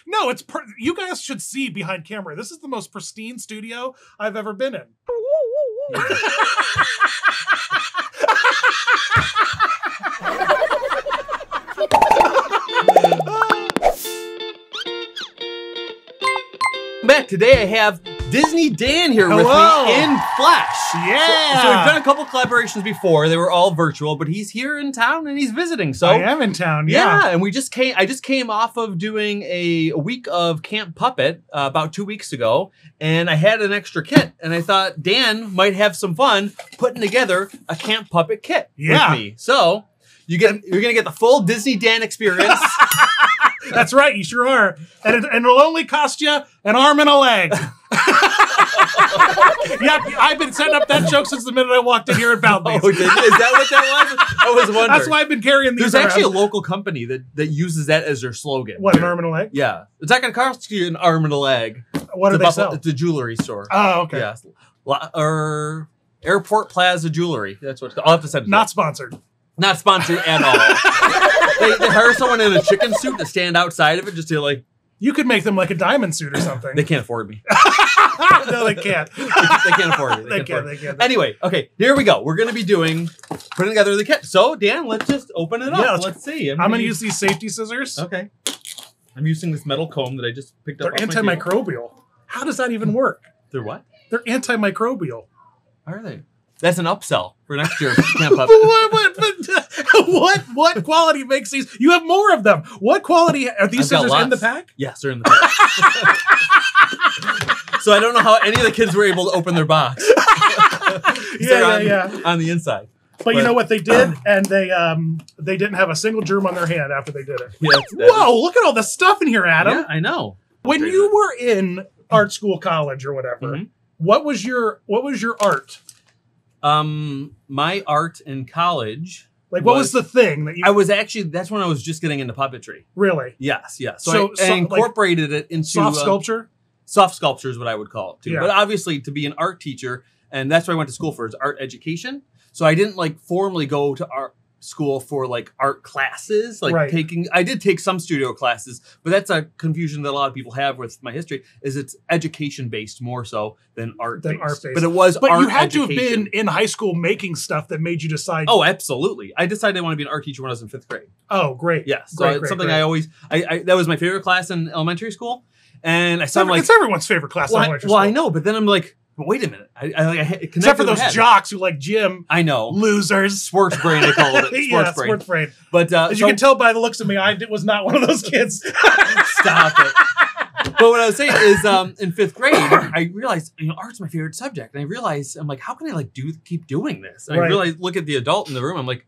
No, you guys should see behind camera. This is the most pristine studio I've ever been in. Matt, today I have Disney Dan here with me in flesh. Yeah. So we've done a couple collaborations before. They were all virtual, but he's here in town and he's visiting. So I am in town. Yeah. And I just came off of doing a week of Camp Puppet about 2 weeks ago, and I had an extra kit, and I thought Dan might have some fun putting together a Camp Puppet kit with me. So you're gonna get the full Disney Dan experience. That's right, you sure are. And it'll only cost you an arm and a leg. Yeah, I've been setting up that joke since the minute I walked in here at Valdez. Oh, is that what that was? I was wondering. That's why I've been carrying these There's actually a local company that uses that as their slogan. What, an arm and a leg? Yeah. It's not going to cost you an arm and a leg. What do they sell? It's a jewelry store. Oh, okay. Yeah. Or Airport Plaza Jewelry. That's what it's called. I'll have to send it. Not sponsored. Not sponsored at all. They hire someone in a chicken suit to stand outside of it just to like... You could make them like a diamond suit or something. They can't afford me. No, they can't. They can't afford me. They can't. Anyway, okay, here we go. We're going to be putting together the kit. So, Dan, let's just open it up. Yeah, let's see. I'm going to use these safety scissors. Okay. I'm using this metal comb that I just picked up. They're antimicrobial. How does that even work? They're what? They're antimicrobial. Are they? That's an upsell for next year. Camp Puppet. What quality makes these? You have more of them. What quality are these scissors in the pack? Yes, they're in the pack. So I don't know how any of the kids were able to open their box. Yeah. On the inside. But you know what they did? And they didn't have a single germ on their hand after they did it. Yeah, whoa, look at all the stuff in here, Adam. Yeah, I know. When you were in art school, college, or whatever, what was your art? My art in college. Like, what was the thing that you... That's when I was just getting into puppetry. Really? Yes. So I incorporated it into... Soft sculpture? Soft sculpture is what I would call it, too. Yeah. But obviously, to be an art teacher, and that's what I went to school for, is art education. So I didn't, formally go to art school for, art classes. I did take some studio classes, but that's a confusion that a lot of people have with my history, is it's education-based more so than art-based. But it was art education. But you had to have been in high school making stuff that made you decide... Oh, absolutely. I decided I wanted to be an art teacher when I was in 5th grade. Oh, great. Yeah. So it's something I always... that was my favorite class in elementary school. And I saw it's everyone's favorite class in elementary school. Well, I know, but then I'm like, wait a minute. Except for those jocks who like gym. I know. Losers. Sports brain, I called it. Sports brain. But as you can tell by the looks of me, I was not one of those kids. Stop it. But what I was saying is, in 5th grade, I realized, art's my favorite subject. And I realized, I'm like, how can I keep doing this? And I realized, look at the adult in the room. I'm like,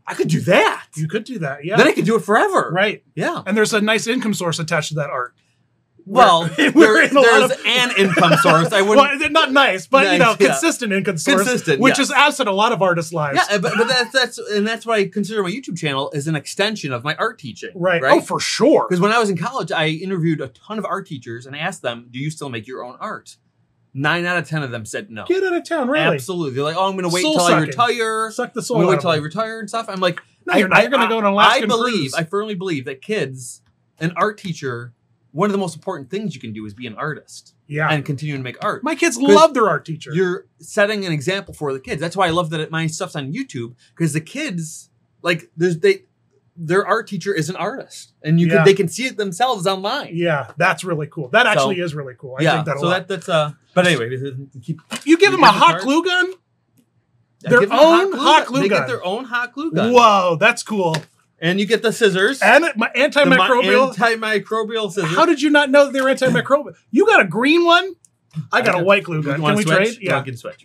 I could do that. You could do that, yeah. Then I could do it forever. Right. Yeah. And there's a nice income source attached to that art. Well, there's an income source. I wouldn't. Well, not nice, but consistent income source, which is absent a lot of artists' lives. Yeah, but that's why I consider my YouTube channel as an extension of my art teaching. Right. Oh, for sure. Because when I was in college, I interviewed a ton of art teachers and asked them, "Do you still make your own art?" 9 out of 10 of them said no. Get out of town, really? Absolutely. They're like, "Oh, I'm going to wait until I retire. Suck the soul. I'm going to wait until I retire and stuff." I'm like, "No, you're not. You're going to go on an Alaskan cruise." I firmly believe that an art teacher. One of the most important things you can do is be an artist. Yeah. And continue to make art. My kids love their art teacher. You're setting an example for the kids. That's why I love that my stuff's on YouTube, because the kids, their art teacher is an artist. And they can see it themselves online. Yeah, that's really cool. That actually is really cool. I think that a lot. That's but anyway, you give them a hot glue gun? Their own hot glue gun. They get their own hot glue gun. Whoa, that's cool. And you get the scissors. And my antimicrobial. Antimicrobial scissors. How did you not know they're antimicrobial? You got a green one? I got a white glue gun. Can we trade? Yeah. We can switch.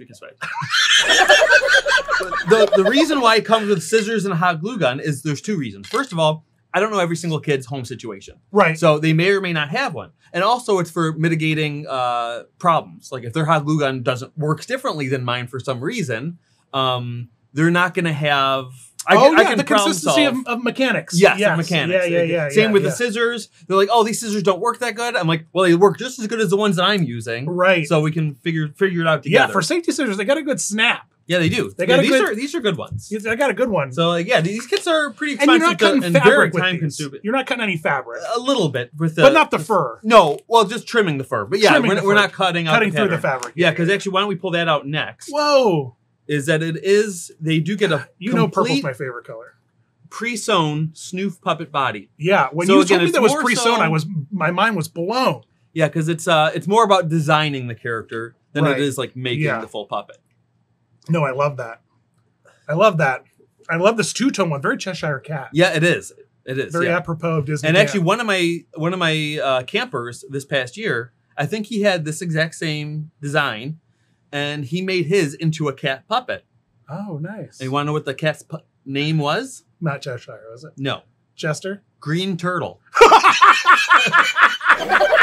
The reason why it comes with scissors and a hot glue gun is there's 2 reasons. First of all, I don't know every single kid's home situation. Right. So they may or may not have one. And also it's for mitigating problems. Like if their hot glue gun works differently than mine for some reason, they're not going to have... I can the consistency of mechanics. Yes, of mechanics. Yeah. Same with the scissors. They're like, oh, these scissors don't work that good. I'm like, well, they work just as good as the ones that I'm using. Right. So we can figure it out together. Yeah, for safety scissors, they got a good snap. Yeah, they do. They got these are good ones. I got a good one. So yeah, these kits are pretty expensive and you're not cutting and fabric very with time consuming. You're not cutting any fabric. A little bit with the, but not the fur. No, well, just trimming the fur. But yeah, we're not cutting through the fabric. Yeah, because actually, why don't we pull that out next? Whoa! Is that they do get a purple's my favorite color. Pre-sewn snoof puppet body. Yeah, when you told me that was pre-sewn, my mind was blown. Yeah, because it's more about designing the character than it is like making the full puppet. No, I love that. I love that. I love this two-tone one. Very Cheshire Cat. Yeah, it is. It is very apropos of Disney. And actually, one of my campers this past year, I think he had this exact same design, and he made his into a cat puppet. Oh, nice. And you want to know what the cat's name was? Not Cheshire, was it? No. Chester? Green Turtle.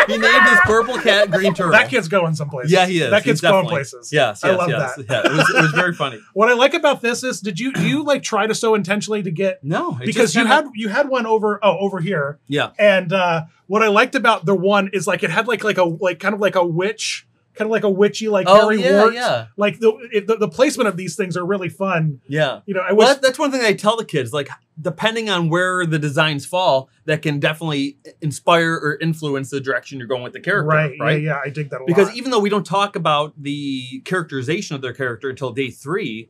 He named his purple cat Green Turtle. That kid's going someplace. Yeah, he is. That kid's going places. Yes, I love that. Yeah, it was very funny. What I like about this is, do you like try to sew intentionally to get? No, because you had one over here. Yeah. And what I liked about the one is like it had like kind of like a witch. Kind of like a witchy, like Harry Wart. Yeah. Like the placement of these things are really fun. Yeah. You know, that's one thing I tell the kids. Like, depending on where the designs fall, that can definitely inspire or influence the direction you're going with the character. Right. Yeah, I dig that a lot. Because even though we don't talk about the characterization of their character until day 3,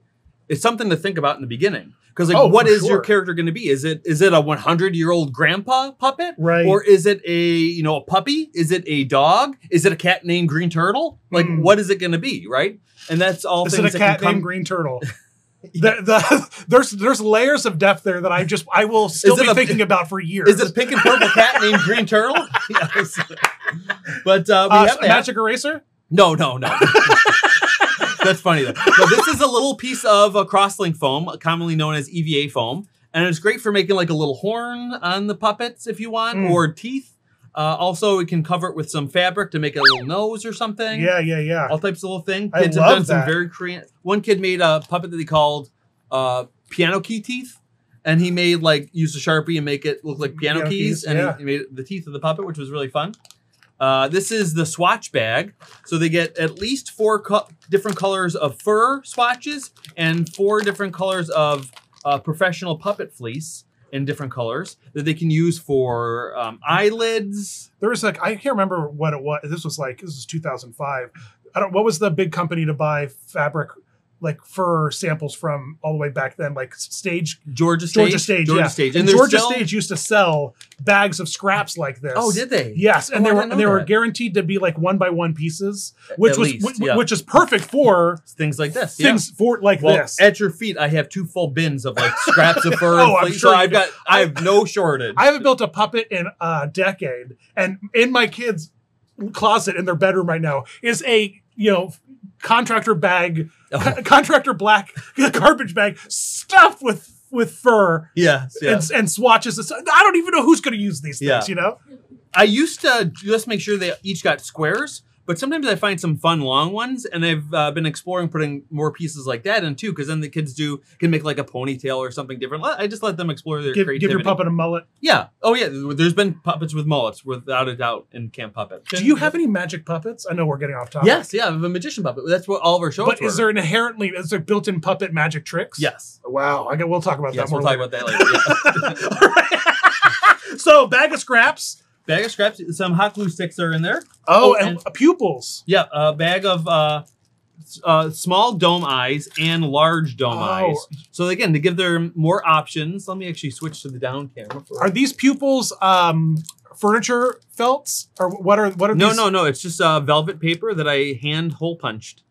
it's something to think about in the beginning. Because what is your character going to be? Is it a 100-year-old grandpa puppet, right? Or is it a puppy? Is it a dog? Is it a cat named Green Turtle? Like, what is it going to be, right? And that's all. Is it a cat named Green Turtle? There's layers of depth there that I will still be thinking about for years. Is it a pink and purple cat named Green Turtle? Yes. But we have a magic eraser. No. That's funny though. No, this is a little piece of a crosslink foam, commonly known as EVA foam, and it's great for making like a little horn on the puppets if you want, or teeth. Also, we can cover it with some fabric to make a little nose or something. Yeah. All types of little things. Kids have done some very creative. One kid made a puppet that he called piano key teeth, and he made use a Sharpie and make it look like piano keys, and he made the teeth of the puppet, which was really fun. This is the swatch bag. So they get at least 4 different colors of fur swatches and 4 different colors of professional puppet fleece in different colors that they can use for eyelids. There was I can't remember what it was. This was 2005. What was the big company to buy fabric fur samples from all the way back then, Stage? Georgia Stage. And Georgia Stage used to sell bags of scraps like this. Oh, did they? Yes, and they were guaranteed to be 1-by-1 pieces, which is perfect for things like this. This. At your feet, I have 2 full bins of scraps of fur. I'm sure. So I have no shortage. I haven't built a puppet in a decade, and in my kids' closet in their bedroom right now is a contractor bag, contractor black garbage bag stuffed with fur. And swatches. I don't even know who's going to use these things. I used to just make sure they each got squares, but sometimes I find some fun long ones, and I've been exploring putting more pieces like that in too, because then the kids can make a ponytail or something different. I just let them explore their creativity. Give your puppet a mullet. Yeah. Oh yeah. There's been puppets with mullets, without a doubt, in Camp Puppet. Do you have any magic puppets? I know we're getting off topic. Yes. Yeah. I have a magician puppet. That's what all of our shows But is there built-in puppet magic tricks? Yes. Wow. We'll talk about that more later. We'll talk about that later. Yeah. All right. So, bag of scraps. Some hot glue sticks are in there. And pupils. Yeah, a bag of small dome eyes and large dome eyes. So again, to give them more options, let me actually switch to the down camera. Are these pupils furniture felts, or what are these? No. It's just velvet paper that I hand hole punched.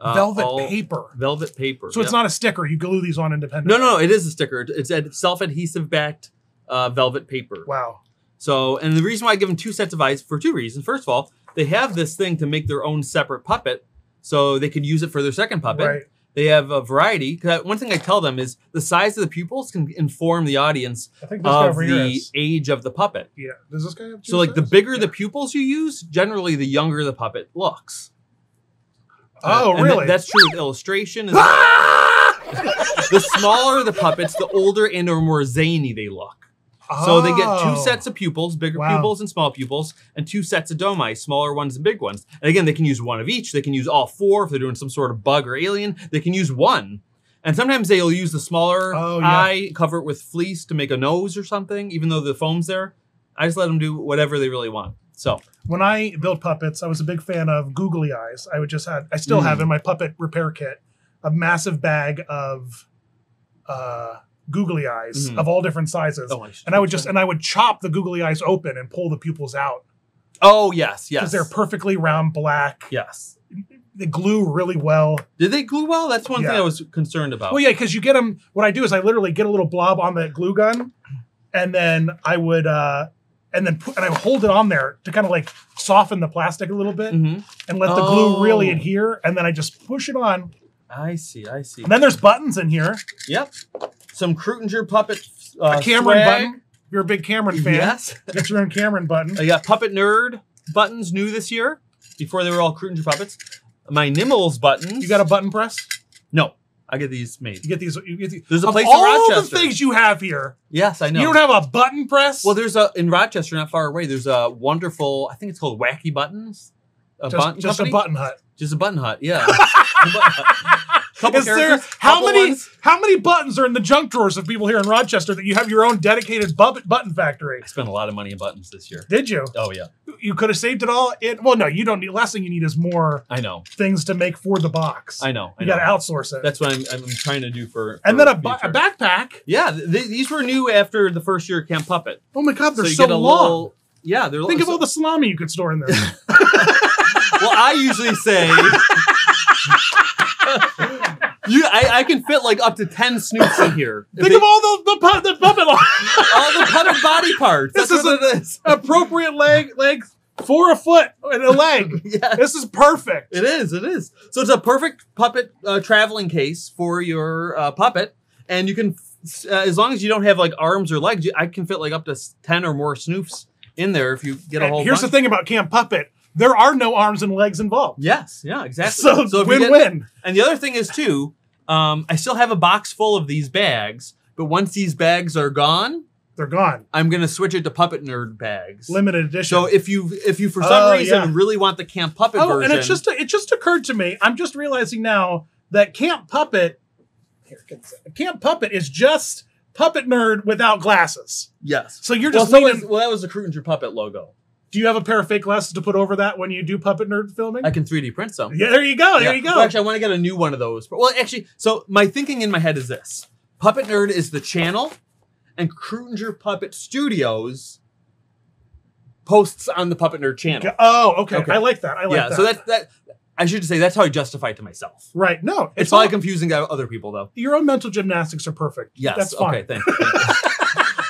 Velvet paper. So it's not a sticker. You glue these on independently. No. It is a sticker. It's a self-adhesive backed velvet paper. Wow. So, and the reason why I give them 2 sets of eyes for 2 reasons. First of all, they have this thing to make their own separate puppet, so they could use it for their second puppet. Right. They have a variety. One thing I tell them is the size of the pupils can inform the audience of the age of the puppet. Yeah. Does this guy have 2 So, the bigger the pupils you use, generally the younger the puppet looks. Really? That's true with illustration. The smaller the puppets, the older and or more zany they look. So they get 2 sets of pupils, bigger pupils and small pupils, and 2 sets of dome eyes, smaller ones and big ones. And again, they can use one of each. They can use all 4 if they're doing some sort of bug or alien. They can use one. And sometimes they'll use the smaller eye, cover it with fleece to make a nose or something, even though the foam's there. I just let them do whatever they really want. So when I built puppets, I was a big fan of googly eyes. I still have in my puppet repair kit a massive bag of googly eyes of all different sizes. And I would chop the googly eyes open and pull the pupils out. Oh, yes. Because they're perfectly round black. Yes. They glue really well. Did they glue well? That's one thing I was concerned about. Well, yeah, because you get them. What I do is I literally get a little blob on the glue gun, and then I would I would hold it on there to kind of like soften the plastic a little bit and let the glue really adhere, and then I just push it on. I see. And then there's buttons in here. Yep. Some Kreutinger puppet a Cameron button. If you're a big Cameron fan, yes. Get your own Cameron button. I got Puppet Nerd buttons new this year. Before they were all Kreutinger puppets. My Nimbles buttons. You got a button press? No. I get these made. You get these. There's a place in Rochester. All the things you have here. Yes, I know. You don't have a button press? Well, in Rochester, not far away, there's a wonderful, I think it's called Wacky Buttons. Just a button hut. Just a button hut, yeah. How many buttons are in the junk drawers of people here in Rochester that you have your own dedicated button factory? I spent a lot of money on buttons this year. Did you? Oh yeah. You could have saved it all. Well, no, you don't need. Last thing you need is more. I know. Things to make for the box. I know. You got to outsource it. That's what I'm trying to do for. And then a backpack. Yeah, these were new after the first year of Camp Puppet. Oh my God, they're so long. Yeah, they're. Think of all the salami you could store in there. Well, I usually say. I can fit like up to 10 snoops in here. Think of all the puppet all the puppet body parts. This is appropriate leg for a foot and a leg. Yes. This is perfect. It is. So it's a perfect puppet traveling case for your puppet, and you can, as long as you don't have like arms or legs, I can fit like up to 10 or more snoofs in there if you get a whole. Here's the thing about Camp Puppet. There are no arms and legs involved. Yes, yeah, exactly. So win-win. And the other thing is, too, I still have a box full of these bags, but once these bags are gone... They're gone. I'm going to switch it to Puppet Nerd bags. Limited edition. So if you for some reason really want the Camp Puppet version... and it just occurred to me, I'm just realizing now that Camp Puppet is just Puppet Nerd without glasses. Yes. So you're just that was the Kreutinger Puppet logo. Do you have a pair of fake glasses to put over that when you do Puppet Nerd filming? I can 3D print some. Yeah, there you go. There you go. Well, actually, I want to get a new one of those. Well, actually, so my thinking in my head is this. Puppet Nerd is the channel, and Kreutinger Puppet Studios posts on the Puppet Nerd channel. Oh, okay. I like that. I like that. So that I should say that's how I justify it to myself. Right. No. It's probably confusing to other people, though. Your own mental gymnastics are perfect. Yes. That's fine. Okay, thank you.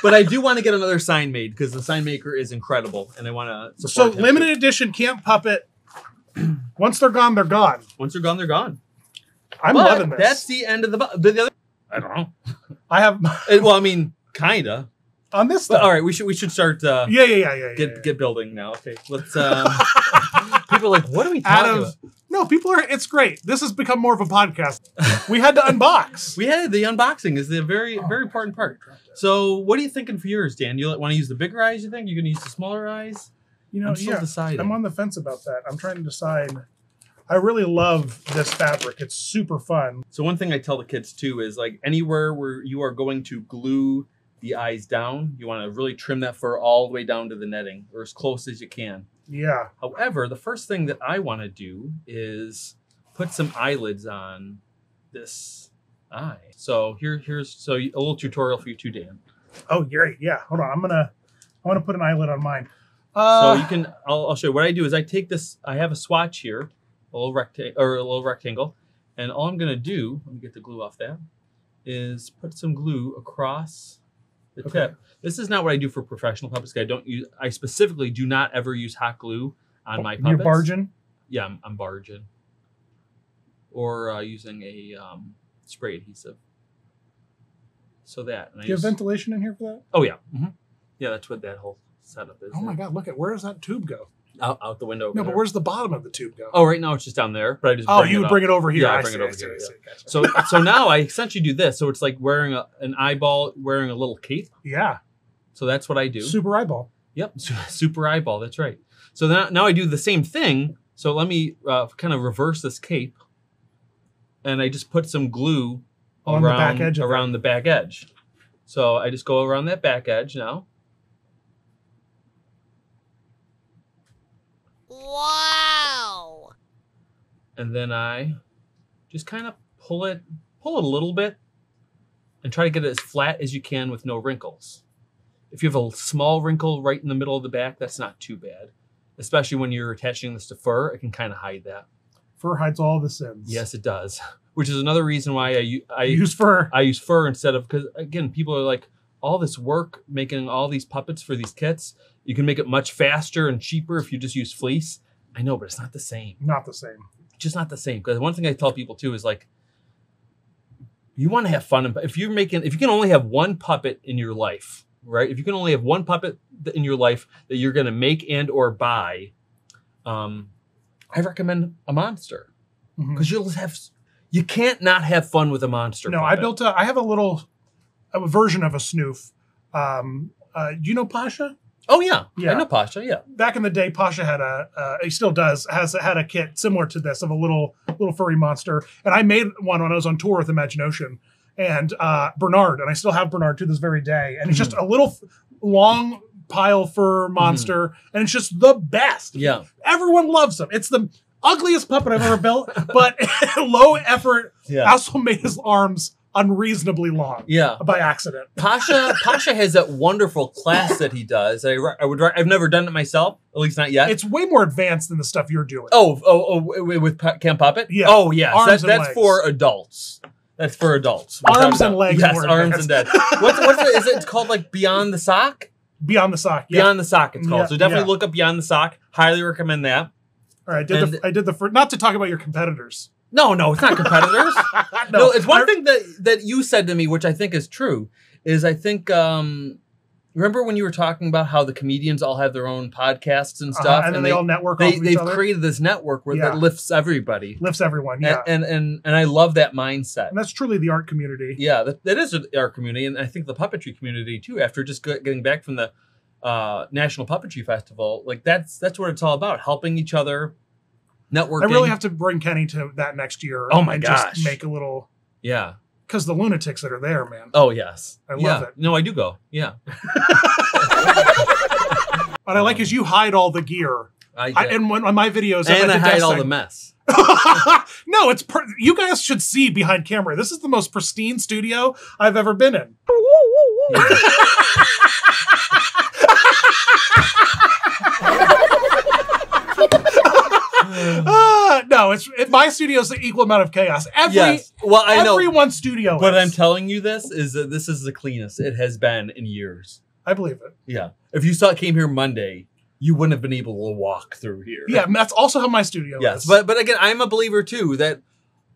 But I do want to get another sign made because the sign maker is incredible, and I want to support him. Limited edition Camp Puppet. Once they're gone, they're gone. Once they're gone, they're gone. I'm loving this. That's the end of the other. I don't know. I have. Well, I mean, kinda. On this stuff. But, all right, we should start. Get building now. Okay, let's. People are like, what are we talking about? No, people are. It's great. This has become more of a podcast. We had to unbox. The unboxing is the very important part. So, what are you thinking for yours, Dan? You want to use the bigger eyes? You think you're going to use the smaller eyes? I'm still deciding. I'm on the fence about that. I'm trying to decide. I really love this fabric. It's super fun. So one thing I tell the kids too is like anywhere where you are going to glue the eyes down, you want to really trim that fur all the way down to the netting or as close as you can. Yeah. However, the first thing that I want to do is put some eyelids on this eye. So here's a little tutorial for you too, Dan. Oh, great. Yeah. Hold on. I want to put an eyelid on mine. So you can. I'll show you. What I do is I take this. I have a swatch here, a little rectangle, and all I'm gonna do. Let me get the glue off that. Is put some glue across the tip. This is not what I do for professional puppets. I specifically do not ever use hot glue on my puppets. You're barging? Yeah, I'm barging. Or using a spray adhesive. So that. Do you have ventilation in here for that? Oh yeah. Mm-hmm. Yeah, that's what that whole setup is. Oh my God! Look at where does that tube go? Out the window. No, but where's the bottom of the tube go? Oh, right now it's just down there. But I just you would bring it over here. Yeah, I bring it over here. So now I essentially do this. So it's like wearing an eyeball, wearing a little cape. Yeah. So that's what I do. Super eyeball. Yep, super eyeball. That's right. So now I do the same thing. So let me kind of reverse this cape. And I just put some glue on the back edge around the back edge. So I just go around that back edge now. Wow! And then I just kind of pull it a little bit and try to get it as flat as you can with no wrinkles. If you have a small wrinkle right in the middle of the back, that's not too bad. Especially when you're attaching this to fur, it can kind of hide that. Fur hides all the sins. Yes, it does. Which is another reason why I use fur. I use fur instead of, because again, people are like, all this work making all these puppets for these kits, you can make it much faster and cheaper if you just use fleece. I know, but it's not the same. Not the same. It's just not the same. Because one thing I tell people too is like, you want to have fun. If you can only have one puppet in your life, right? If you can only have one puppet in your life that you're going to make and or buy, I recommend a monster, because you can't not have fun with a monster. No, puppet. I have a version of a snoof. Do you know Pasha? Oh yeah. I know Pasha. Yeah. Back in the day, Pasha had he still had a kit similar to this of a little furry monster, and I made one when I was on tour with Imagination, and Bernard, and I still have Bernard to this very day, and it's just a little long pile fur monster, and it's just the best. Yeah, everyone loves him. It's the ugliest puppet I've ever built, but low effort. Yeah. Also made his arms unreasonably long. Yeah, by accident. Pasha has that wonderful class that he does. I've never done it myself, at least not yet. It's way more advanced than the stuff you're doing. Oh, with Camp Puppet. Yeah. Oh yes, that's legs. For adults. That's for adults. Arms and legs. Yes, arms and legs. Is it called like Beyond the Sock? Beyond the Sock. Yeah. Beyond the Sock. It's called. So definitely look up Beyond the Sock. Highly recommend that. All right, I did the not to talk about your competitors. No, it's not competitors. no, it's one thing that you said to me, which I think is true, is I think, remember when you were talking about how the comedians all have their own podcasts and stuff? And then they all network off of each They've other? created this network that lifts everybody. Lifts everyone, yeah. And I love that mindset. And that's truly the art community. Yeah, that is the art community, and I think the puppetry community too, after just getting back from the National Puppetry Festival, like that's what it's all about, helping each other. Networking. I really have to bring Kenny to that next year. Oh my gosh. Just make a little. Yeah. Because the lunatics that are there, man. Oh, yes. I love it. No, I do go. Yeah. What I like is you hide all the gear. And on my videos. And I hide all the mess. No, you guys should see behind camera. This is the most pristine studio I've ever been in. No, my studio is the equal amount of chaos. Everyone's studio. But I'm telling you this is that this is the cleanest it has been in years. I believe it. Yeah. If you came here Monday, you wouldn't have been able to walk through here. Yeah, that's also how my studio is. But again, I'm a believer too that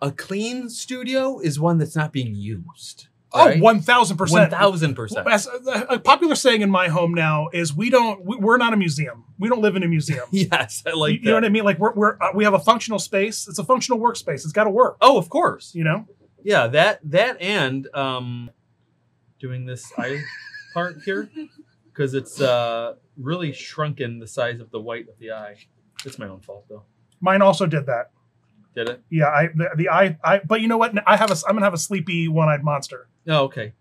a clean studio is one that's not being used. Right? Oh, 1,000%. 1,000%. A popular saying in my home now is we're not a museum. We don't live in a museum. Yes, I like that. You know what I mean? Like we have a functional space. It's a functional workspace. It's got to work. Oh, of course. You know? Yeah, that and doing this eye part here because it's really shrunken the size of the white of the eye. It's my own fault though. Mine also did that. Did it? Yeah, the eye. But you know what? I'm gonna have a sleepy one-eyed monster. Oh, okay.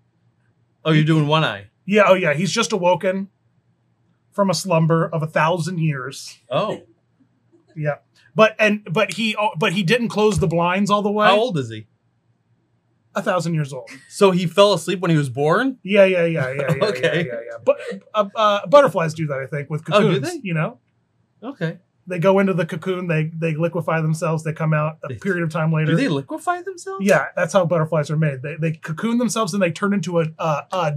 Oh, you're doing one eye. Yeah. Oh, yeah. He's just awoken from a slumber of 1,000 years. Oh. Yeah. But he didn't close the blinds all the way. How old is he? 1,000 years old. So he fell asleep when he was born? Yeah. Okay. Yeah. But butterflies do that, I think, with cocoons. Oh, do they? You know. Okay. They go into the cocoon, they liquefy themselves, they come out a period of time later. Do they liquefy themselves? Yeah, that's how butterflies are made. They cocoon themselves and they turn into a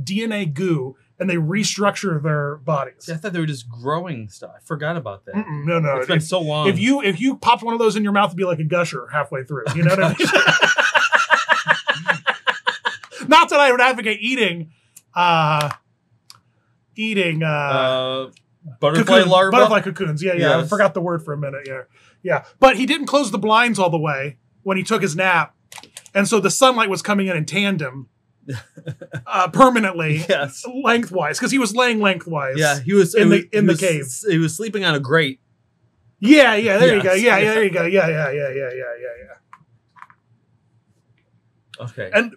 DNA goo and they restructure their bodies. See, I thought they were just growing stuff. I forgot about that. No. It's been so long. If you popped one of those in your mouth, it'd be like a gusher halfway through. You know what I mean? Not that I would advocate eating butterfly larvae? Butterfly cocoons. Yeah. Yes. I forgot the word for a minute. Yeah. But he didn't close the blinds all the way when he took his nap. And so the sunlight was coming in tandem permanently. Yes. Lengthwise, because he was laying lengthwise. Yeah, he was in the cave. He was sleeping on a grate. Yeah, there you go. Yes. Yeah, there you go. Yeah. Okay. And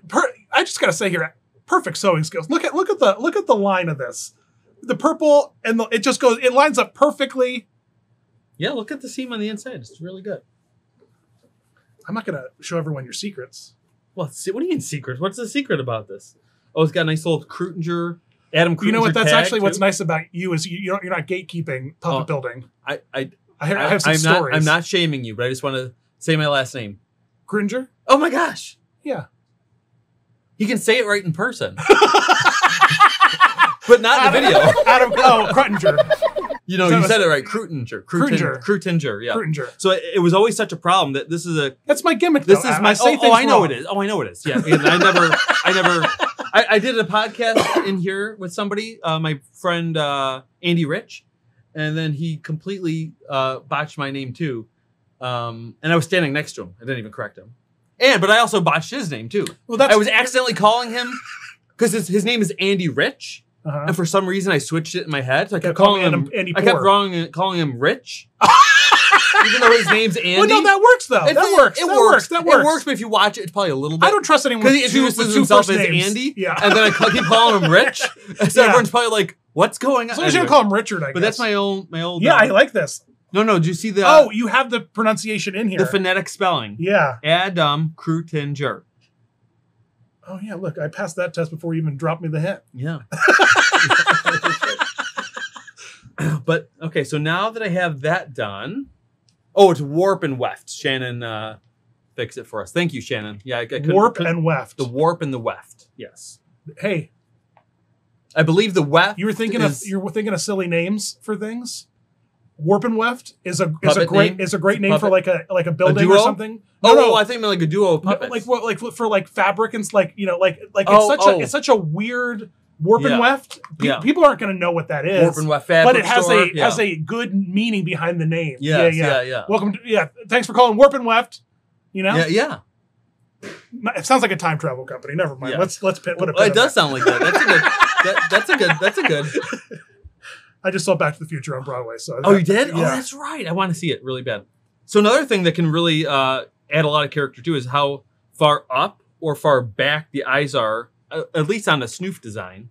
I just gotta say here, perfect sewing skills. Look at the line of this. The purple and it just goes. It lines up perfectly. Yeah, look at the seam on the inside. It's really good. I'm not gonna show everyone your secrets. Well, what do you mean secret? What's the secret about this? Oh, it's got a nice little Kreutinger, Adam Kreutinger. You know what? That's actually too. What's nice about you is you're not gatekeeping puppet building. I have some stories. I'm not shaming you, but I just want to say my last name. Kreutinger? Oh my gosh! Yeah. He can say it right in person, but not in the video. Kreutinger. You know, you said it right. Kreutinger. Yeah. Kreutinger. So it was always such a problem that this is a. That's my gimmick. This though. is my. I know it is. Oh, I know it is. Yeah. And I did a podcast in here with somebody, my friend Andy Rich, and then he completely botched my name too, and I was standing next to him. I didn't even correct him, but I also botched his name too. Well, I was accidentally calling him because his name is Andy Rich. And for some reason, I switched it in my head. So I kept calling him Andy. I kept calling him Rich, even though his name's Andy. Well, no, that works though. That works. It works. But if you watch it, it's probably a little bit. I don't trust anyone because he introduces himself as Andy. Yeah, and then I keep calling him Rich. So everyone's probably like, "What's going on?" So I'm just gonna call him Richard. I guess. But that's my old. Yeah, I like this. No. Do you see the? Oh, you have the pronunciation in here. The phonetic spelling. Yeah. Adam Kreutinger. Oh yeah, look, I passed that test before you even dropped me the hint. Yeah. But okay, so now that I have that done, it's warp and weft. Shannon fixed it for us. Thank you, Shannon. Yeah, I warp and weft. The warp and the weft. Yes. Hey, I believe the weft. You were thinking of silly names for things. Warp and weft is a great name for like a building or something. No, I think like a duo of puppets. Like for like fabric and it's such a weird warp and weft. People aren't going to know what that is. Warp and weft fabric, but it has a good meaning behind the name. Yeah. Welcome to thanks for calling warp and weft. You know. Yeah. It sounds like a time travel company. Never mind. Yeah. Let's put a pin. It does sound like that. That's a good. I just saw Back to the Future on Broadway. So you did? Yeah. Oh, that's right. I want to see it really bad. So another thing that can really add a lot of character too is how far up or far back the eyes are, at least on the snoof design.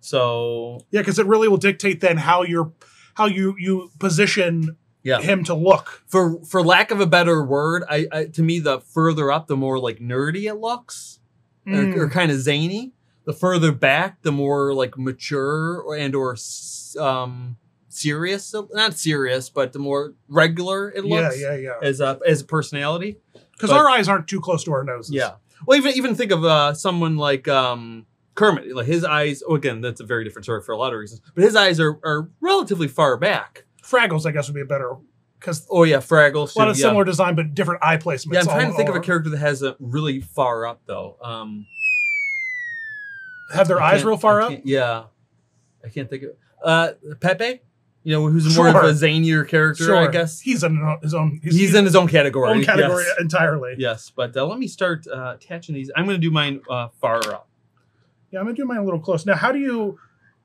So yeah, because it really will dictate then how you position him to look. For lack of a better word, I to me the further up, the more like nerdy it looks, or kind of zany. The further back, the more like mature or serious. Not serious, but the more regular it looks. Yeah. As a personality. Because our eyes aren't too close to our noses. Yeah. Well, even think of someone like Kermit. Like his eyes. Oh, again, that's a very different story for a lot of reasons. But his eyes are relatively far back. Fraggles, I guess, would be a better. Fraggles. A lot of similar design, but different eye placements. Yeah, I'm trying to think of a character that has a really far up though. Have their eyes real far up? Yeah. I can't think of Pepe, who's more of a zanier character, I guess. He's in his own category. Entirely. Yes, but let me start attaching these. I'm going to do mine far up. Yeah, I'm going to do mine a little close. Now, how do you,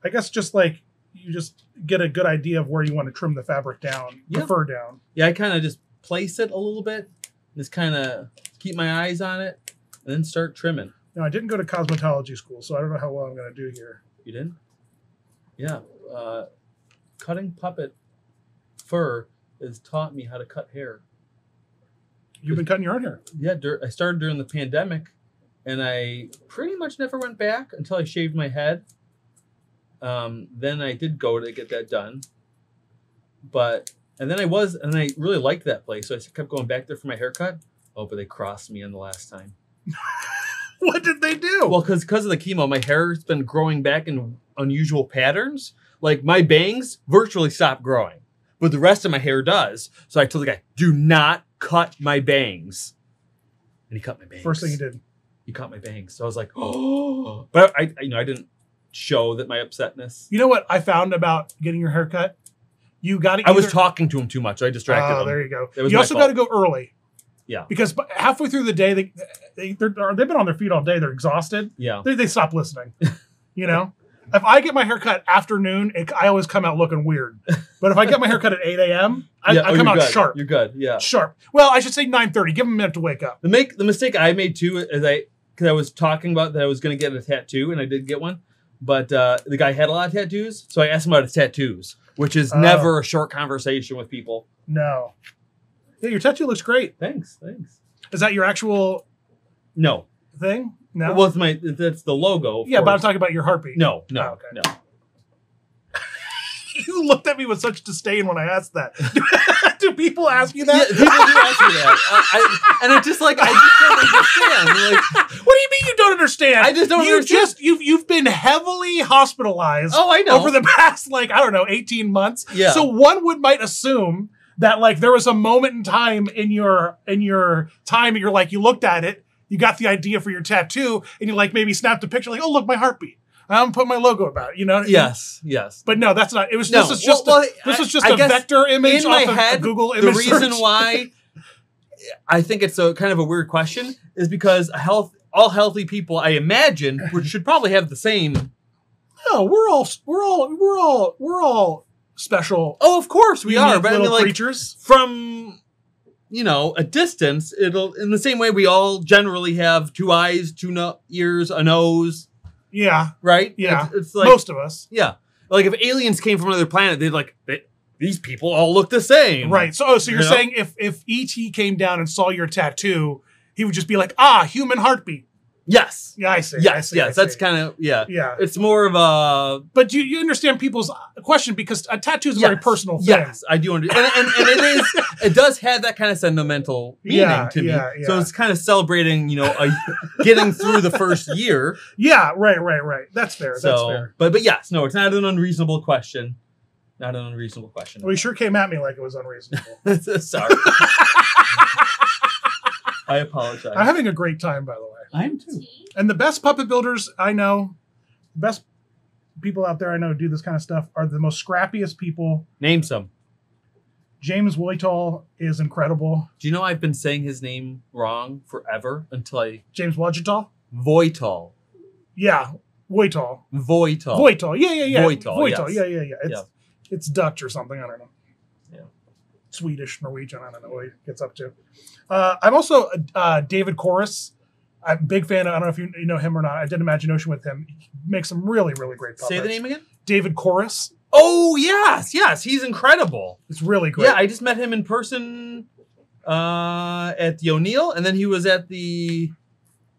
I guess just like, you just get a good idea of where you want to trim the fabric down, the fur down. Yeah, I kind of just place it a little bit, just kind of keep my eyes on it, and then start trimming. No, I didn't go to cosmetology school, so I don't know how well I'm going to do here. You didn't? Yeah. Cutting puppet fur has taught me how to cut hair. You've been cutting your own hair? Yeah, I started during the pandemic, and I pretty much never went back until I shaved my head. Then I did go to get that done. And then I really liked that place, so I kept going back there for my haircut. Oh, but they crossed me in the last time. What did they do? Well, because of the chemo, my hair's been growing back in unusual patterns. Like my bangs virtually stopped growing, but the rest of my hair does. So I told the guy, "Do not cut my bangs," and he cut my bangs. First thing he did, he cut my bangs. So I was like, "Oh!" But I didn't show that my upsetness. You know what I found about getting your hair cut? You got to. I was talking to him too much. I distracted him. Oh, there you go. You also got to go early. Yeah. Because halfway through the day, they've been on their feet all day. They're exhausted. Yeah. They stop listening. You know? If I get my hair cut afternoon, I always come out looking weird. But if I get my hair cut at 8 a.m., I come out sharp. You're good, yeah. Sharp. Well, I should say 9:30. Give them a minute to wake up. The mistake I made, too, is because I was talking about that I was going to get a tattoo, and I did get one. But the guy had a lot of tattoos, so I asked him about his tattoos, which is never a short conversation with people. No. Yeah, your tattoo looks great. Thanks. Is that your actual thing? No. Well, that's the logo. Yeah, but I'm talking about your heartbeat. No. Oh, okay. No. You looked at me with such disdain when I asked that. Do people ask you that? Yeah, people do ask me that. And it's just like, I just don't understand. Like, what do you mean you don't understand? I just don't understand. You've been heavily hospitalized. Oh, I know. Over the past, 18 months. Yeah. So one might assume that there was a moment in time in your time, you're like, you looked at it, you got the idea for your tattoo, and you maybe snapped a picture, oh, look, my heartbeat. I'm putting my logo about it, you know? Yes. But no, that's not. This was just a vector image in my off head, of a Google image the reason search. why I think it's a kind of a weird question is because all healthy people, I imagine, should probably have the same. No, we're all special. Oh, of course we are, but little creatures from a distance. It'll in the same way we all generally have 2 eyes, 2 ears, a nose. Yeah. Right? Yeah. It's like, most of us. Yeah. Like if aliens came from another planet, these people all look the same. Right. So you're saying if E.T. came down and saw your tattoo, he would just be like, human heartbeat. Yes. Yeah, I see. Yes. I see. That's kind of, yeah. Yeah. It's more of a... But you understand people's question because a tattoo is a very personal thing. Yes, I do understand. And it does have that kind of sentimental meaning to me. Yeah. So it's kind of celebrating, getting through the first year. Yeah, right. That's fair. That's fair. But yes, no, it's not an unreasonable question. Not an unreasonable question. Well, he sure came at me like it was unreasonable. Sorry. I apologize. I'm having a great time, by the way. I am too. And the best puppet builders I know, the best people out there I know who do this kind of stuff are the most scrappiest people. Name some. James Woytall is incredible. Do you know I've been saying his name wrong forever until James Wojtall? Voitall. Yeah, Woytall. Voitall. Voitall. Yeah. Voitall. Yes. Yeah. It's Dutch or something. I don't know. Yeah. Swedish, Norwegian. I don't know what he gets up to. I'm also David Corus. I'm a big fan of, I don't know if you know him or not. I did Imagination with him. He makes some really, really great puppets. Say the name again? David Corus. Oh, yes. He's incredible. It's really great. Yeah, I just met him in person at the O'Neill, and then he was at the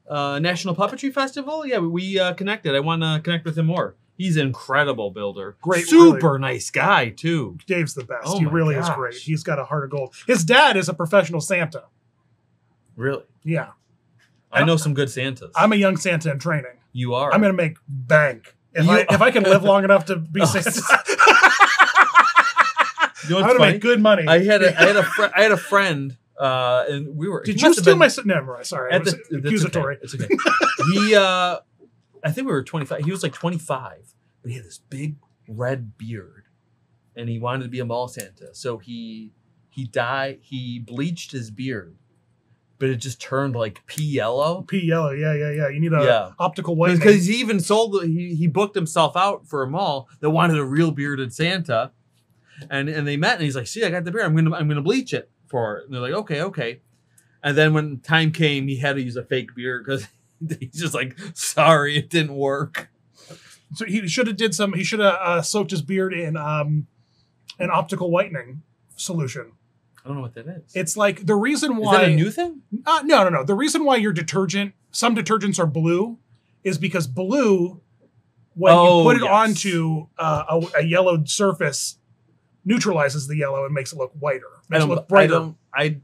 National Puppetry Festival. Yeah, we connected. I want to connect with him more. He's an incredible builder. Great. Super nice guy, too. Dave's the best. Oh He really is great. He's got a heart of gold. His dad is a professional Santa. Really? Yeah. I know some good Santas. I'm a young Santa in training. You are. I'm going to make bank. If I can live long enough to be Santa. You know I'm going to make good money. I had a friend, and we were. Did you steal my? No, sorry. It was accusatory. It's okay. He, I think we were 25. He was like 25, but he had this big red beard, and he wanted to be a mall Santa. So he bleached his beard, but it just turned like pea yellow. Pea yellow, yeah. You need a optical whitening. Because he even he booked himself out for a mall that wanted a real bearded Santa, and they met, and he's like, "See, I got the beard. I'm gonna bleach it for it." And they're like, "Okay." And then when time came, he had to use a fake beard because he's just like, "Sorry, it didn't work." So he should have soaked his beard in an optical whitening solution. I don't know what that is. It's like the reason why... Is that a new thing? No. The reason why some detergents are blue is because blue, when you put it onto a yellowed surface, neutralizes the yellow and makes it look whiter. Makes it look brighter. I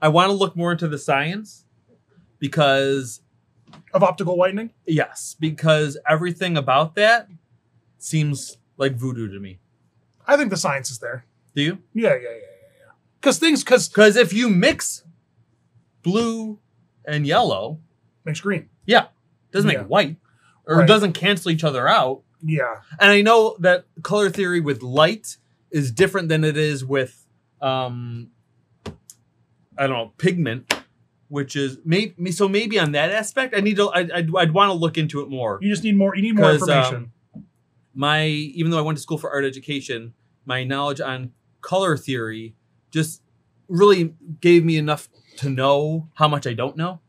want to look more into the science because... Of optical whitening? Yes, because everything about that seems like voodoo to me. I think the science is there. Do you? Yeah. Because if you mix blue and yellow, makes green. Yeah, doesn't make white, or it doesn't cancel each other out. Yeah, and I know that color theory with light is different than it is with, I don't know, pigment. which is maybe on that aspect, I'd want to look into it more. You just need more. You need more information. Even though I went to school for art education, my knowledge on color theory just really gave me enough to know how much I don't know.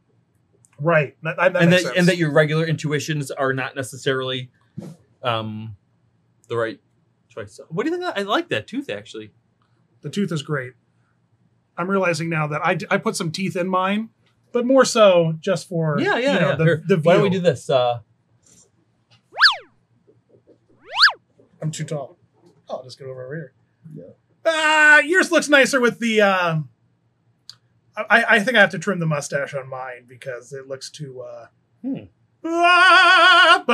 Right. That makes sense. And that your regular intuitions are not necessarily the right choice. What do you think? I like that tooth, actually. The tooth is great. I'm realizing now that I put some teeth in mine, but more so just for the view. Why don't we do this? I'm too tall. I'll just get over here. Yeah. Yours looks nicer with the... I think I have to trim the mustache on mine because it looks too... but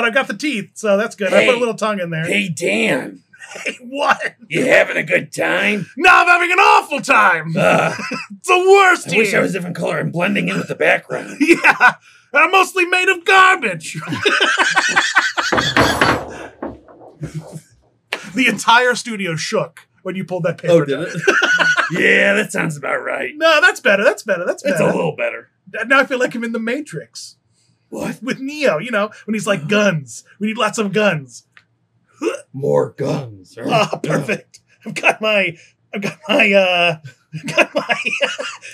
I got the teeth, so that's good. Hey, I put a little tongue in there. Hey, Dan. Hey, what? You having a good time? No, I'm having an awful time. It's the worst I wish I was a different color and blending in with the background. Yeah, I'm mostly made of garbage. The entire studio shook when you pulled that paper. Oh, did it? Yeah, that sounds about right. No, that's better. That's better. That's better. It's a little better. Now I feel like I'm in the Matrix. What? With Neo, when he's like, guns. We need lots of guns. More guns. Oh, perfect. I've got my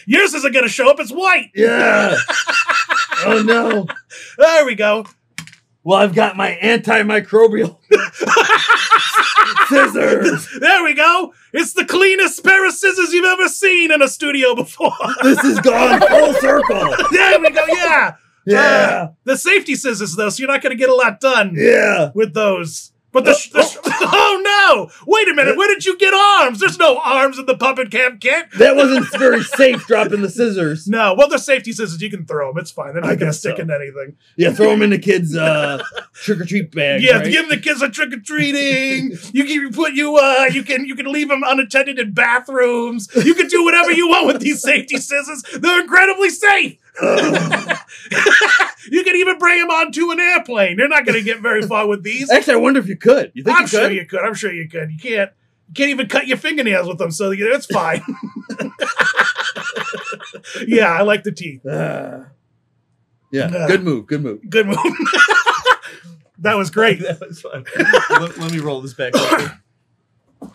yours isn't going to show up. It's white. Yeah. Oh, no. There we go. Well, I've got my antimicrobial scissors. There we go. It's the cleanest pair of scissors you've ever seen in a studio before. This has gone full circle. There we go. Yeah. Yeah. The safety scissors, though, so you're not going to get a lot done. Yeah. With those. But oh no! Wait a minute. Where did you get arms? There's no arms in the puppet camp kit. That wasn't very safe dropping the scissors. No. Well, they're safety scissors. You can throw them. It's fine. They're not going to stick into anything. Yeah, throw them in the kids' trick-or-treat bag. Yeah, right? give the kids a trick-or-treating. You can leave them unattended in bathrooms. You can do whatever you want with these safety scissors. They're incredibly safe. You can even bring them onto an airplane. They're not going to get very far with these. Actually, I wonder if you could. You think I'm you could? sure you could. I'm sure you could. You can't even cut your fingernails with them, so it's fine. Yeah, I like the teeth. Yeah, good move. Good move. Good move. That was great. That was fun. Let me roll this back.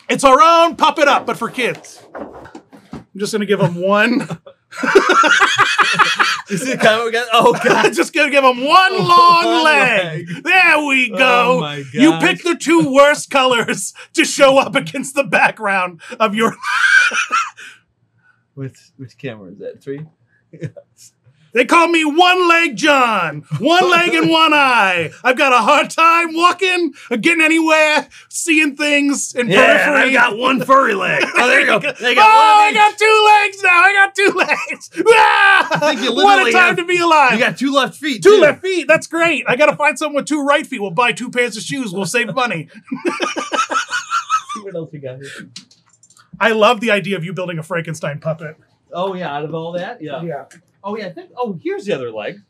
It's our own Puppet Up, but for kids. I'm just going to give them one. You see the comment again? Oh, God. Just going to give them one long leg. There we go. Oh, my God. You pick the two worst colors to show up against the background of your... Which camera is that? 3? They call me One Leg John. One leg and one eye. I've got a hard time walking, or getting anywhere, seeing things in periphery. I got one furry leg. Oh, there you go. I got 2 legs now. I got 2 legs. Ah! I think you What a literally time to be alive. You got 2 left feet. 2 left feet. That's great. I got to find someone with 2 right feet. We'll buy 2 pairs of shoes. We'll save money. See what else you got here. I love the idea of you building a Frankenstein puppet. Oh, yeah. Out of all that? Yeah. Yeah. Oh, yeah. Here's the other leg.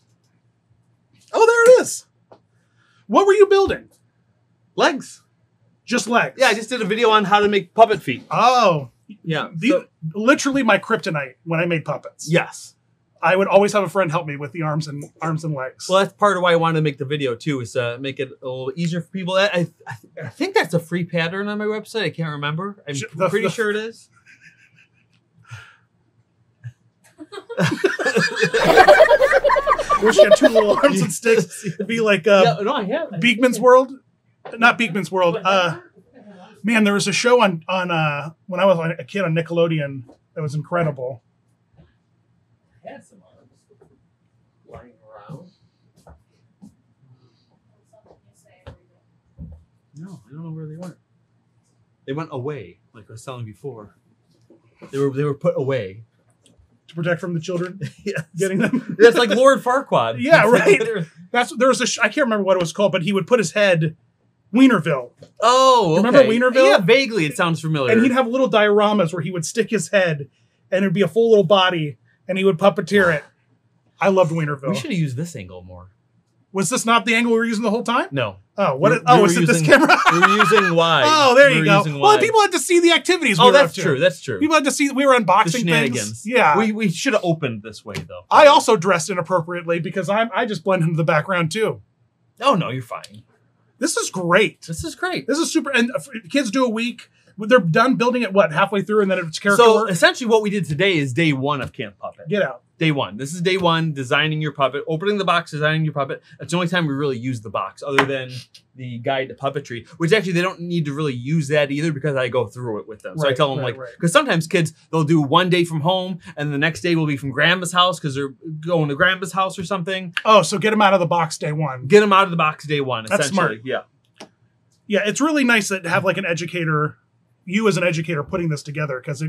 Oh, there it is. What were you building? Legs. Just legs. Yeah, I just did a video on how to make puppet feet. Oh. Yeah. Literally my kryptonite when I made puppets. Yes. I would always have a friend help me with the arms and legs. Well, that's part of why I wanted to make the video, too, is to make it a little easier for people. I think that's a free pattern on my website. I can't remember. I'm pretty sure it is. Wish you had 2 little arms and sticks. It'd be like I have. Beekman's World. Not Beekman's World. Man, there was a show on when I was a kid on Nickelodeon that was incredible. I had some arms lying around. No, I don't know where they went. They went away, like I was telling before. They were put away. To protect from the children? Yes. Getting them? That's like Lord Farquaad. Yeah, right. There was I can't remember what it was called, but he would put his head Wienerville. Oh, okay. Remember Wienerville? Yeah, vaguely it sounds familiar. And he'd have little dioramas where he would stick his head and it'd be a full little body and he would puppeteer it. I loved Wienerville. We should have used this angle more. Was this not the angle we were using the whole time? No. Oh, what? Is it this camera? We're using wide. Oh, there you go. Well, people had to see the activities. That's true. That's true. People had to see we were unboxing things. Yeah, we should have opened this way though. I also dressed inappropriately because I just blend into the background too. Oh no, you're fine. This is great. This is great. This is super. And kids do a week. They're done building it, halfway through, and then it's character work? Essentially what we did today is day 1 of Camp Puppet. Get out. Day 1. This is day 1, designing your puppet, opening the box, designing your puppet. That's the only time we really use the box, other than the guide to puppetry, which actually they don't need to really use that either because I go through it with them. So I tell them because sometimes kids, they'll do one day from home and the next day will be from grandma's house because they're going to grandma's house or something. Oh, so get them out of the box day 1. Get them out of the box day 1, essentially. That's smart. Yeah. Yeah, it's really nice to have like an educator, you as an educator putting this together because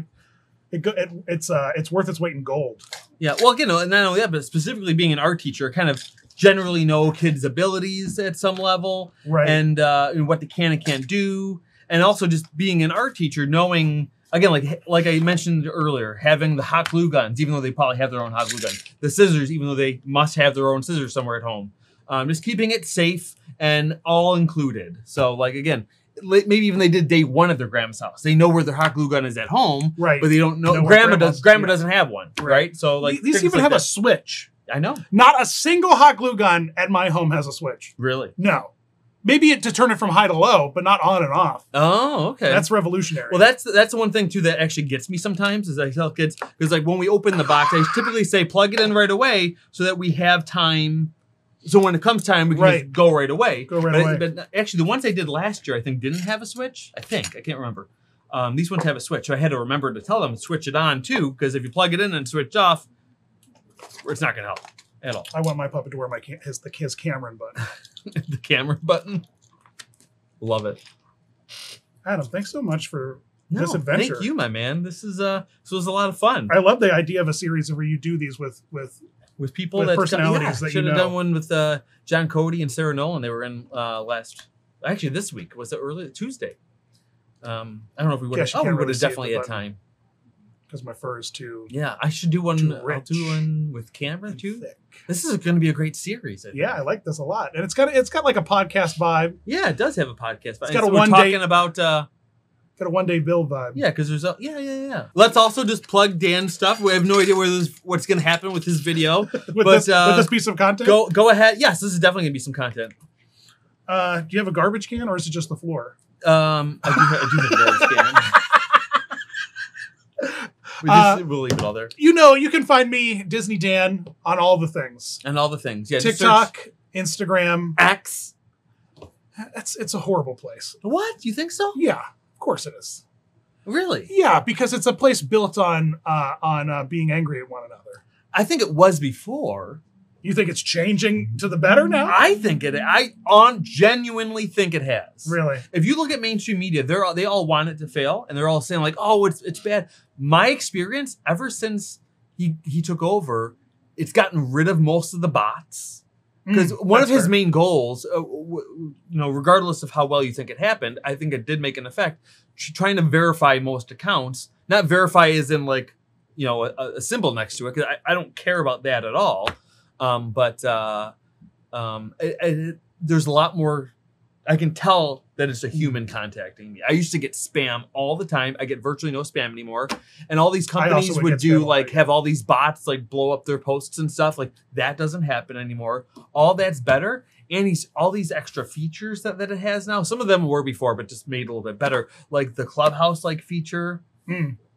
it's worth its weight in gold. Yeah, well, and not only that, but specifically being an art teacher, kind of generally know kids' abilities at some level, right? And what they can and can't do, and also just being an art teacher, knowing again, like I mentioned earlier, having the hot glue guns, even though they probably have their own hot glue gun, the scissors, even though they must have their own scissors somewhere at home, just keeping it safe and all included. So, like again. Maybe even they did day 1 at their grandma's house. They know where their hot glue gun is at home, right? But they don't know grandma doesn't have one, right? So like these even have a switch. I know. Not a single hot glue gun at my home has a switch. Really? No. Maybe to turn it from high to low, but not on and off. Oh, okay. That's revolutionary. Well, that's the one thing too that actually gets me sometimes is I tell kids because like when we open the box, I typically say plug it in right away so that we have time. So when it comes time, we can just go right away. But actually, the ones I did last year, I think, didn't have a switch. I can't remember. These ones have a switch. So I had to remember to tell them to switch it on, too, because if you plug it in and switch off, it's not going to help at all. I want my puppet to wear his Cameron button. The Cameron button? Love it. Adam, thanks so much for this adventure. Thank you, my man. This was a lot of fun. I love the idea of a series where you do these with people with personalities that should have done one with John Cody and Sarah Nolan. They were in this week. Was it early Tuesday? I don't know if we would have. We would have definitely had time. Because my fur is too. Yeah, I should do one. I'll do one with Cameron too. Thick. This is going to be a great series. I like this a lot, and it's got like a podcast vibe. Yeah, it does have a podcast vibe. It's got a one day about. Got a one-day build vibe. Yeah, because there's yeah. Let's also just plug Dan's stuff. We have no idea what's going to happen with his video. with this piece of content? Go ahead. Yes, this is definitely going to be some content. Do you have a garbage can or is it just the floor? I do have a garbage can. We'll leave it all there. You can find me, Disney Dan, on all the things. And all the things. Yeah, TikTok, Instagram. X. It's a horrible place. What? You think so? Yeah. Of course it is. Really? Yeah, because it's a place built on being angry at one another. I think it was before. You think it's changing to the better now? I genuinely think it has. Really? If you look at mainstream media, they all want it to fail, and they're all saying like, "Oh, it's bad." My experience, ever since he took over, it's gotten rid of most of the bots. Because one of his main goals, regardless of how well you think it happened, I think it did make an effect. Trying to verify most accounts, not verify as in like, a symbol next to it. Because I don't care about that at all. But there's a lot more. I can tell that it's a human contacting me. I used to get spam all the time. I get virtually no spam anymore. And all these companies would do have all these bots like blow up their posts and stuff. Like that doesn't happen anymore. All that's better. And all these extra features that it has now. Some of them were before, but just made a little bit better. Like the Clubhouse feature,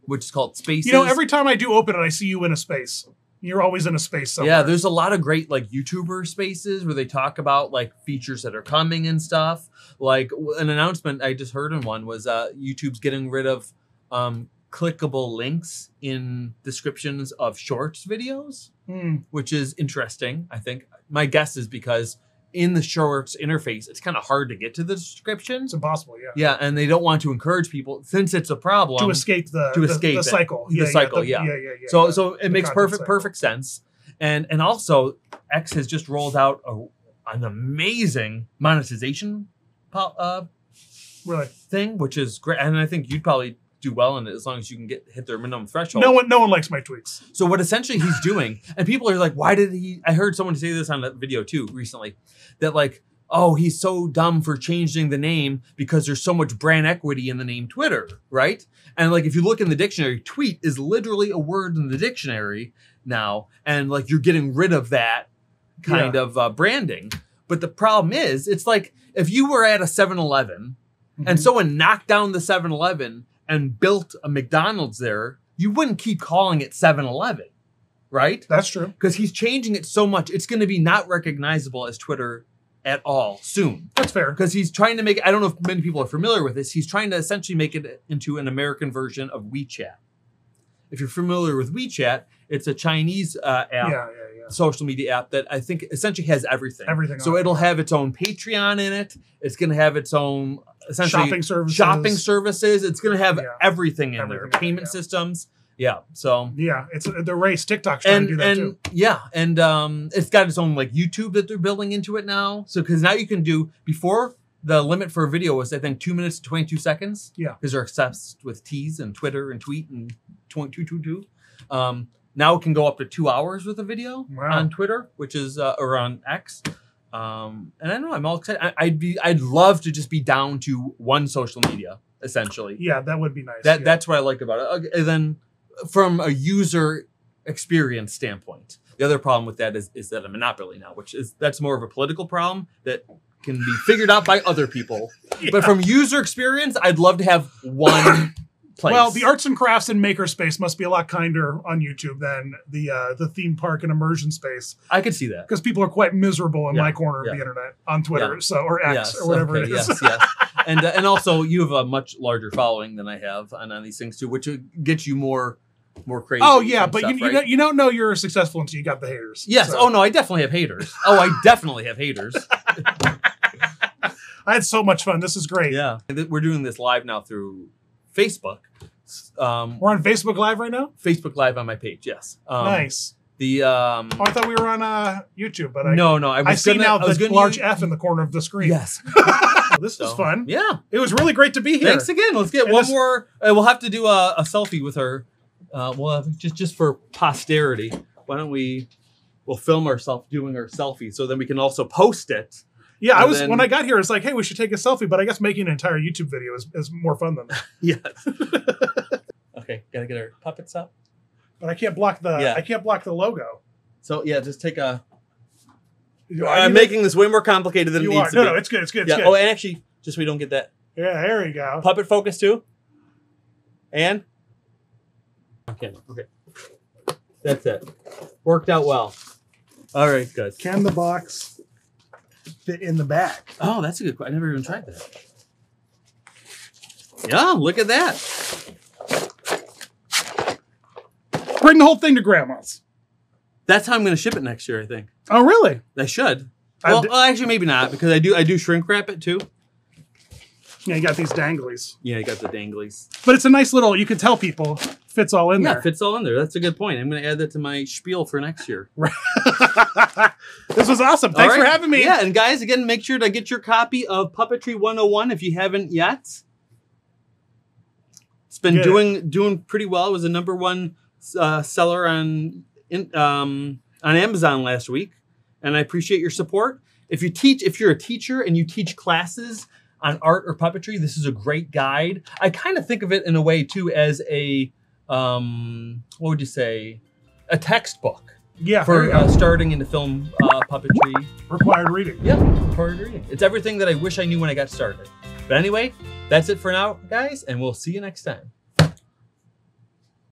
which is called Spaces. Every time I do open it, I see you in a space. You're always in a space somewhere. Yeah, there's a lot of great YouTuber spaces where they talk about features that are coming and stuff. Like an announcement I just heard in one was YouTube's getting rid of clickable links in descriptions of shorts videos, which is interesting. I think my guess is because in the shorts interface, it's kind of hard to get to the description. It's impossible, yeah. Yeah, and they don't want to encourage people, since it's a problem, to escape the cycle. So it makes perfect sense. And also, X has just rolled out an amazing monetization thing, which is great. And I think you'd probably do well in it as long as you can hit their minimum threshold. No one likes my tweets. So what essentially he's doing, and people are like, why did he? I heard someone say this on a video too recently, that like, oh, he's so dumb for changing the name because there's so much brand equity in the name Twitter, right? And like, if you look in the dictionary, tweet is literally a word in the dictionary now, and like you're getting rid of that kind of branding. But the problem is, it's like if you were at a 7-Eleven and someone knocked down the 7-Eleven and built a McDonald's there, you wouldn't keep calling it 7-Eleven, right? That's true. Because he's changing it so much, it's going to be not recognizable as Twitter at all soon. That's fair. Because he's trying to make, I don't know if many people are familiar with this, he's trying to essentially make it into an American version of WeChat. If you're familiar with WeChat, it's a Chinese app, social media app that I think essentially has everything. So it'll have its own Patreon in it. It's going to have its own essentially shopping services. It's going to have everything in there. Payment systems. Yeah. So it's the race. TikTok's trying to do that too. Yeah, and it's got its own like YouTube that they're building into it now. So because now you can do, before the limit for a video was I think 2 minutes and 22 seconds. Yeah. Because they're obsessed with T's and Twitter and tweet and 222. Now it can go up to 2 hours with a video on Twitter, which is or on X. And I don't know, I'm all excited. I'd love to just be down to one social media essentially. Yeah, that would be nice. That's what I like about it. And then from a user experience standpoint, the other problem with that is that a monopoly now, that's more of a political problem that can be figured out by other people. But from user experience, I'd love to have one place. Well, the arts and crafts and makerspace must be a lot kinder on YouTube than the theme park and immersion space. I could see that. Because people are quite miserable in my corner of the internet on Twitter, or X, or whatever it is. Yes. And also, you have a much larger following than I have on these things too, which would get you more crazy. Oh yeah, but stuff, you don't know you're successful until you got the haters. Yes. So. Oh no, I definitely have haters. I definitely have haters. I had so much fun. This is great. Yeah, we're doing this live now through Facebook. We're on Facebook Live right now? Facebook Live on my page, yes. Nice. I thought we were on YouTube, but I see now the large F in the corner of the screen. Yes. This was fun. Yeah. It was really great to be here. Thanks again. Let's get one more. We'll have to do a selfie with her. We'll have, just for posterity. Why don't we'll film ourselves doing our selfie so then we can also post it. Yeah, when I got here, it's like, hey, we should take a selfie, but I guess making an entire YouTube video is more fun than that. Yes. Okay, gotta get our puppets up. But I can't block the logo. So yeah, just take a. I'm making this way more complicated than it needs to be. No, it's good. It's good. Oh, and actually, just so we don't get that. Yeah, there you go. Puppet focus too. And. Okay. That's it. Worked out well. All right, guys. Can the box fit in the bag? Oh, that's a good question. I never even tried that. Yeah, look at that. Bring the whole thing to Grandma's. That's how I'm going to ship it next year, I think. Oh, really? I should. Well, actually, maybe not, because I do shrink wrap it too. Yeah, you got these danglies. Yeah, you got the danglies. But it's a nice little, you can tell people, fits all in there. Yeah, fits all in there. That's a good point. I'm going to add that to my spiel for next year. This was awesome. Thanks for having me. Yeah, and guys, again, make sure to get your copy of Puppetry 101 if you haven't yet. It's been doing pretty well. It was a #1 seller on Amazon last week, and I appreciate your support. If you're a teacher and you teach classes on art or puppetry, this is a great guide. I kind of think of it in a way too as a what would you say, a textbook. Yeah, for starting into film puppetry. Required reading. Yeah, required reading. It's everything that I wish I knew when I got started. But anyway, that's it for now, guys, and we'll see you next time.